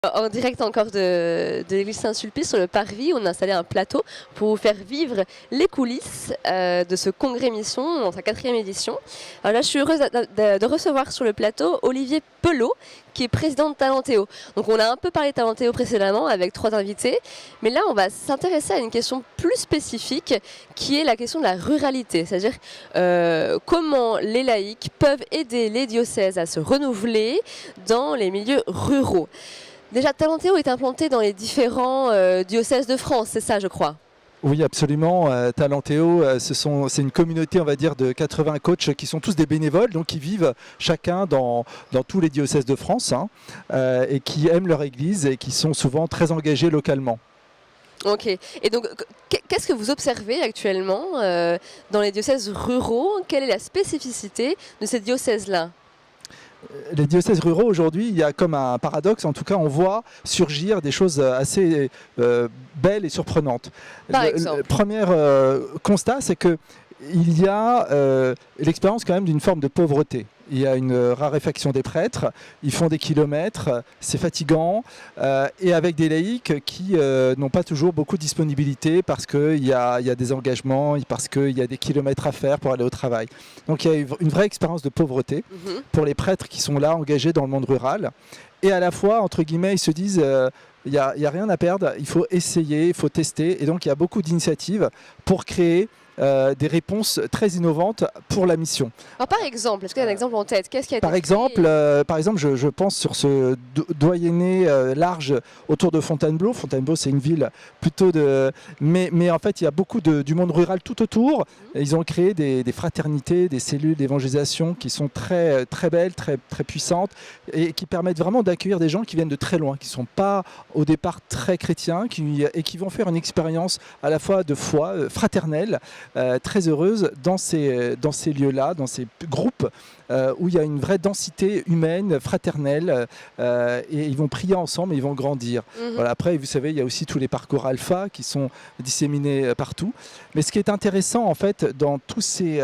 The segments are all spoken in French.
En direct encore de l'église Saint-Sulpice sur le parvis, on a installé un plateau pour vous faire vivre les coulisses de ce congrès mission dans sa 4e édition. Alors là, je suis heureuse de recevoir sur le plateau Olivier Pelot, qui est président de Talentéo. Donc on a un peu parlé de Talentéo précédemment avec 3 invités, mais là on va s'intéresser à une question plus spécifique qui est la question de la ruralité, c'est-à-dire comment les laïcs peuvent aider les diocèses à se renouveler dans les milieux ruraux. Déjà, Talentéo est implanté dans les différents diocèses de France, c'est ça je crois? Oui, absolument. Talentéo, c'est une communauté, on va dire, de 80 coachs qui sont tous des bénévoles, donc qui vivent chacun dans tous les diocèses de France, et qui aiment leur église et qui sont souvent très engagés localement. Ok. Et donc, qu'est-ce que vous observez actuellement dans les diocèses ruraux? Quelle est la spécificité de ces diocèses-là? Les diocèses ruraux, aujourd'hui, il y a comme un paradoxe, en tout cas, on voit surgir des choses assez belles et surprenantes. Par exemple. Le premier constat, c'est qu'il y a l'expérience quand même d'une forme de pauvreté. Il y a une raréfaction des prêtres, ils font des kilomètres, c'est fatigant, et avec des laïcs qui n'ont pas toujours beaucoup de disponibilité parce qu'il y a des engagements, parce qu'il y a des kilomètres à faire pour aller au travail. Donc il y a une vraie expérience de pauvreté pour les prêtres qui sont là, engagés dans le monde rural. Et à la fois, entre guillemets, ils se disent il n'y a rien à perdre, il faut essayer, il faut tester. Et donc il y a beaucoup d'initiatives pour créer des réponses très innovantes pour la mission. Alors, par exemple, est-ce qu'il y a un exemple en tête? Qu'est-ce qui a été Par exemple, je pense sur ce doyenné large autour de Fontainebleau. Fontainebleau, c'est une ville plutôt de... Mais en fait, il y a beaucoup du monde rural tout autour. Ils ont créé des fraternités, des cellules d'évangélisation qui sont très, très belles, très, très puissantes et qui permettent vraiment d'accueillir des gens qui viennent de très loin, qui ne sont pas au départ très chrétiens et qui vont faire une expérience à la fois de foi fraternelle, très heureuse dans ces lieux-là, dans ces groupes où il y a une vraie densité humaine, fraternelle, et ils vont prier ensemble et ils vont grandir. Voilà, après, vous savez, il y a aussi tous les parcours alpha qui sont disséminés partout. Mais ce qui est intéressant, en fait, dans tous ces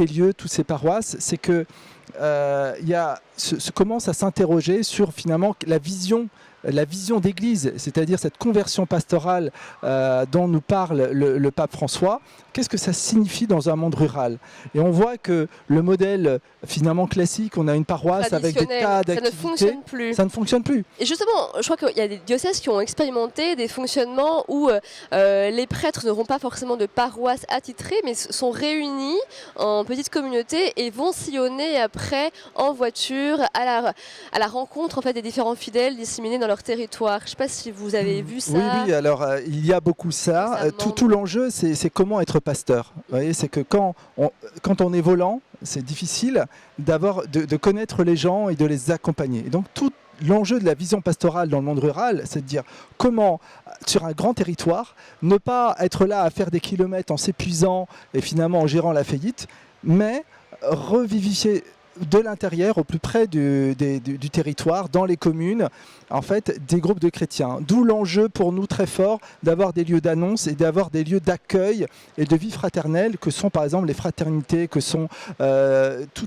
lieux, toutes ces paroisses, c'est que se commence à s'interroger sur finalement la vision d'église, c'est-à-dire cette conversion pastorale dont nous parle le pape François. Qu'est-ce que ça signifie dans un monde rural? Et on voit que le modèle finalement classique, on a une paroisse avec des tas d'activités, ça ne fonctionne plus. Et justement, je crois qu'il y a des diocèses qui ont expérimenté des fonctionnements où les prêtres n'auront pas forcément de paroisse attitrée, mais sont réunis en petites communautés et vont sillonner après en voiture à la rencontre en fait, des différents fidèles disséminés dans leur territoire. Je ne sais pas si vous avez vu ça. Oui, alors il y a beaucoup ça. Tout l'enjeu, c'est comment être pasteur. Vous voyez, c'est que quand on est volant, c'est difficile de connaître les gens et de les accompagner. Et donc tout l'enjeu de la vision pastorale dans le monde rural, c'est de dire comment, sur un grand territoire, ne pas être là à faire des kilomètres en s'épuisant et finalement en gérant la faillite, mais revivifier de l'intérieur, au plus près du territoire, dans les communes, en fait, des groupes de chrétiens. D'où l'enjeu pour nous très fort d'avoir des lieux d'annonce et d'avoir des lieux d'accueil et de vie fraternelle que sont par exemple les fraternités, que sont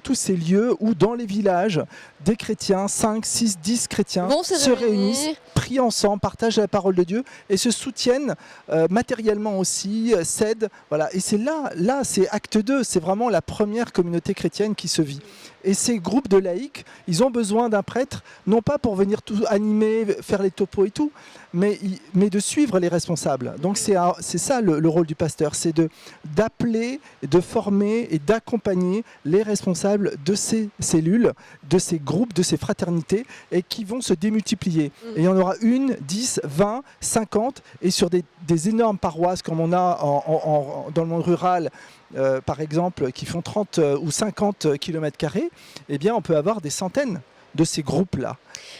tous ces lieux où dans les villages, des chrétiens, 5, 6, 10 chrétiens se réunissent, prient ensemble, partagent la parole de Dieu et se soutiennent matériellement aussi, s'aident. Voilà. Et c'est là c'est acte 2, c'est vraiment la première communauté chrétienne qui se vit. Et ces groupes de laïcs, ils ont besoin d'un prêtre, non pas pour venir tout animer, faire les topos et tout, mais de suivre les responsables. Donc c'est ça le rôle du pasteur, c'est d'appeler, de former et d'accompagner les responsables de ces cellules, de ces groupes, de ces fraternités, et qui vont se démultiplier. Et il y en aura 1, 10, 20, 50, et sur des énormes paroisses comme on a dans le monde rural, par exemple, qui font 30 ou 50 km², eh bien, on peut avoir des centaines de ces groupes-là.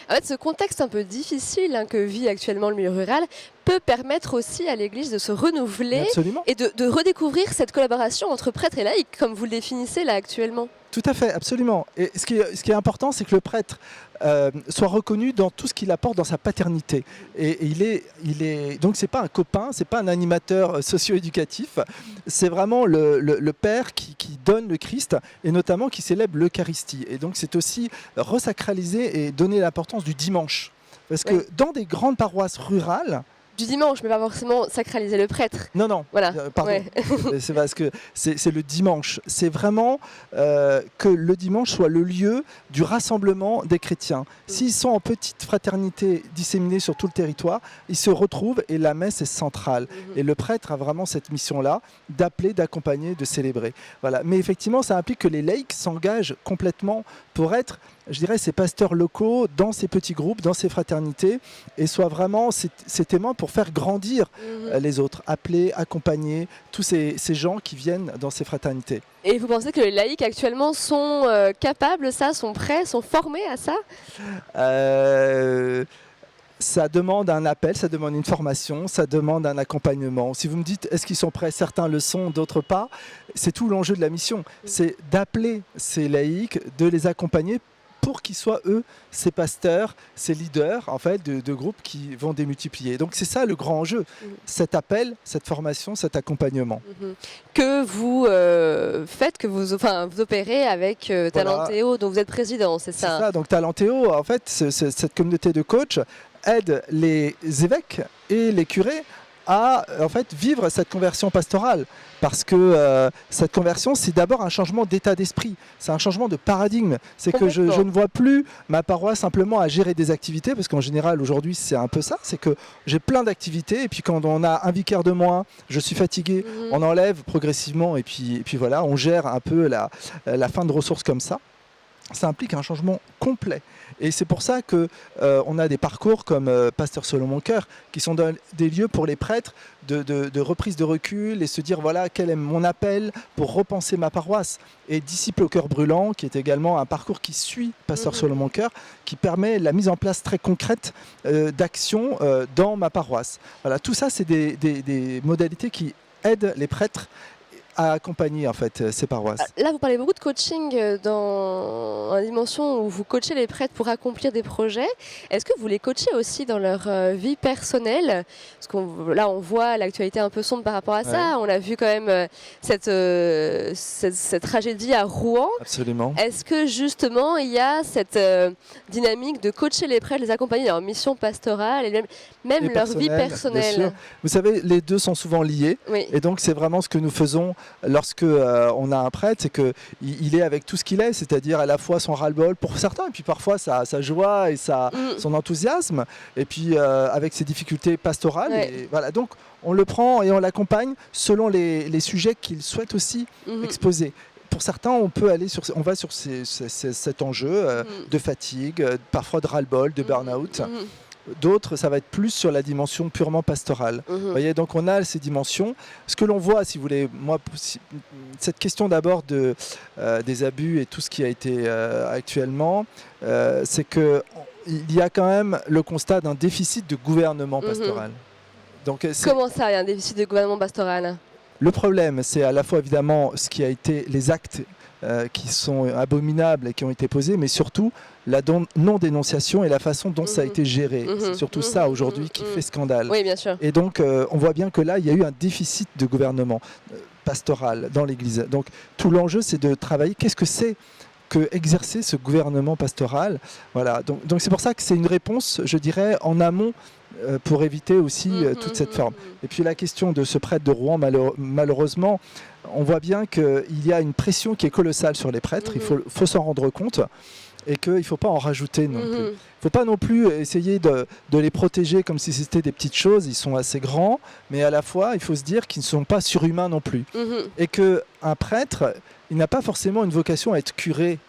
En fait, ce contexte un peu difficile que vit actuellement le milieu rural peut permettre aussi à l'Église de se renouveler et de redécouvrir cette collaboration entre prêtres et laïcs, comme vous le définissez là actuellement. Tout à fait, absolument. Et ce qui est important, c'est que le prêtre soit reconnu dans tout ce qu'il apporte dans sa paternité. Et donc c'est pas un copain, c'est pas un animateur socio-éducatif, c'est vraiment le père qui donne le Christ et notamment qui célèbre l'Eucharistie. Et donc c'est aussi resacraliser et donner l'importance du dimanche. Parce que dans des grandes paroisses rurales, du dimanche, mais pas forcément sacraliser le prêtre. Non, voilà. Pardon. Ouais. C'est parce que c'est le dimanche. C'est vraiment que le dimanche soit le lieu du rassemblement des chrétiens. S'ils sont en petite fraternité disséminée sur tout le territoire, ils se retrouvent et la messe est centrale. Et le prêtre a vraiment cette mission-là d'appeler, d'accompagner, de célébrer. Voilà. Mais effectivement, ça implique que les laïcs s'engagent complètement pour être, je dirais, ces pasteurs locaux dans ces petits groupes, dans ces fraternités, et soient vraiment ces témoins pour faire grandir les autres, appeler, accompagner tous ces gens qui viennent dans ces fraternités. Et vous pensez que les laïcs actuellement sont capables de ça, sont prêts, sont formés à ça ? Ça demande un appel, ça demande une formation, ça demande un accompagnement. Si vous me dites, est-ce qu'ils sont prêts ? Certains le sont, d'autres pas. C'est tout l'enjeu de la mission. C'est d'appeler ces laïcs, de les accompagner pour qu'ils soient, eux, ces pasteurs, ces leaders en fait, de groupes qui vont démultiplier. Donc c'est ça le grand enjeu, cet appel, cette formation, cet accompagnement. Que vous faites, que vous opérez avec Talentéo, dont vous êtes président, c'est ça ? C'est ça, donc Talentéo, en fait, cette communauté de coachs aide les évêques et les curés à en fait, vivre cette conversion pastorale. Parce que cette conversion, c'est d'abord un changement d'état d'esprit, c'est un changement de paradigme. C'est que je ne vois plus ma paroisse simplement à gérer des activités, parce qu'en général, aujourd'hui, c'est un peu ça, c'est que j'ai plein d'activités, et puis quand on a un vicaire de moins, je suis fatigué, on enlève progressivement, et puis voilà, on gère un peu la fin de ressources comme ça. Ça implique un changement complet. Et c'est pour ça qu'on a des parcours comme Pasteur Solomon Coeur, qui sont des lieux pour les prêtres de reprise de recul et se dire voilà quel est mon appel pour repenser ma paroisse. Et Disciple au cœur brûlant, qui est également un parcours qui suit Pasteur Solomon Coeur, qui permet la mise en place très concrète d'actions dans ma paroisse. Voilà, tout ça, c'est des modalités qui aident les prêtres à accompagner en fait ces paroisses. Là, vous parlez beaucoup de coaching dans la dimension où vous coachez les prêtres pour accomplir des projets. Est-ce que vous les coachez aussi dans leur vie personnelle ? Parce que là, on voit l'actualité un peu sombre par rapport à ça. On a vu quand même cette tragédie à Rouen. Absolument. Est-ce que justement, il y a cette dynamique de coacher les prêtres, les accompagner dans leur mission pastorale et même leur vie personnelle ? Vous savez, les deux sont souvent liés. Oui. Et donc, c'est vraiment ce que nous faisons lorsque on a un prêtre, c'est qu'il est avec tout ce qu'il est, c'est-à-dire à la fois son ras-le-bol pour certains, et puis parfois sa joie et son enthousiasme, et puis avec ses difficultés pastorales. Et voilà, donc on le prend et on l'accompagne selon les sujets qu'il souhaite aussi exposer. Pour certains, on va sur cet enjeu de fatigue, parfois de ras-le-bol, de burn-out. D'autres, ça va être plus sur la dimension purement pastorale. Vous voyez, donc on a ces dimensions. Ce que l'on voit, si vous voulez, cette question d'abord des abus et tout ce qui a été actuellement, c'est qu'il y a quand même le constat d'un déficit de gouvernement pastoral. Donc, comment ça, il y a un déficit de gouvernement pastoral ? Le problème, c'est à la fois évidemment ce qui a été les actes qui sont abominables et qui ont été posés, mais surtout la non-dénonciation et la façon dont ça a été géré. C'est surtout ça aujourd'hui qui fait scandale. Oui, bien sûr. Et donc on voit bien que là, il y a eu un déficit de gouvernement pastoral dans l'Église. Donc tout l'enjeu, c'est de travailler. Qu'est-ce que c'est que exercer ce gouvernement pastoral ? Voilà. Donc c'est pour ça que c'est une réponse, je dirais, en amont, pour éviter aussi toute cette forme. Et puis la question de ce prêtre de Rouen, malheureusement, on voit bien qu'il y a une pression qui est colossale sur les prêtres, il faut s'en rendre compte, et qu'il ne faut pas en rajouter non plus. Il ne faut pas non plus essayer de les protéger comme si c'était des petites choses, ils sont assez grands, mais à la fois, il faut se dire qu'ils ne sont pas surhumains non plus. Et qu'un prêtre, il n'a pas forcément une vocation à être curé.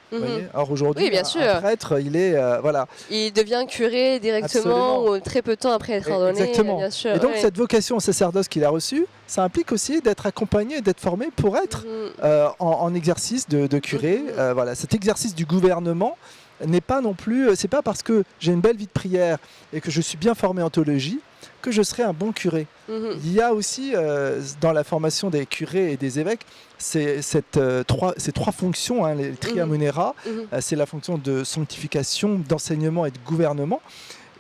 Alors aujourd'hui, un prêtre, il est voilà. Il devient curé directement ou très peu de temps après être ordonné. Exactement. Bien sûr, et donc cette vocation au sacerdoce qu'il a reçue, ça implique aussi d'être accompagné, d'être formé pour être en exercice de curé. Voilà, cet exercice du gouvernement n'est pas non plus. C'est pas parce que j'ai une belle vie de prière et que je suis bien formé en théologie que je serai un bon curé. Il y a aussi dans la formation des curés et des évêques ces trois fonctions, les triamunera, c'est la fonction de sanctification, d'enseignement et de gouvernement.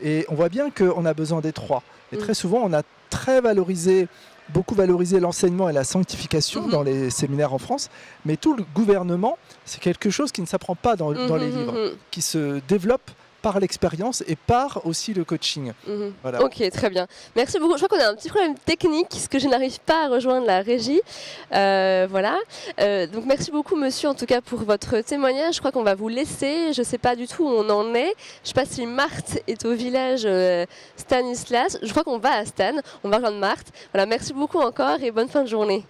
Et on voit bien qu'on a besoin des trois. Et très souvent, on a beaucoup valorisé l'enseignement et la sanctification dans les séminaires en France, mais tout le gouvernement, c'est quelque chose qui ne s'apprend pas dans les livres, qui se développe par l'expérience et par aussi le coaching. Voilà. Ok, très bien. Merci beaucoup. Je crois qu'on a un petit problème technique, parce que je n'arrive pas à rejoindre la régie. Voilà. Donc merci beaucoup, monsieur, en tout cas, pour votre témoignage. Je crois qu'on va vous laisser. Je ne sais pas du tout où on en est. Je ne sais pas si Marthe est au village Stanislas. Je crois qu'on va à Stan. On va rejoindre Marthe. Voilà, merci beaucoup encore et bonne fin de journée.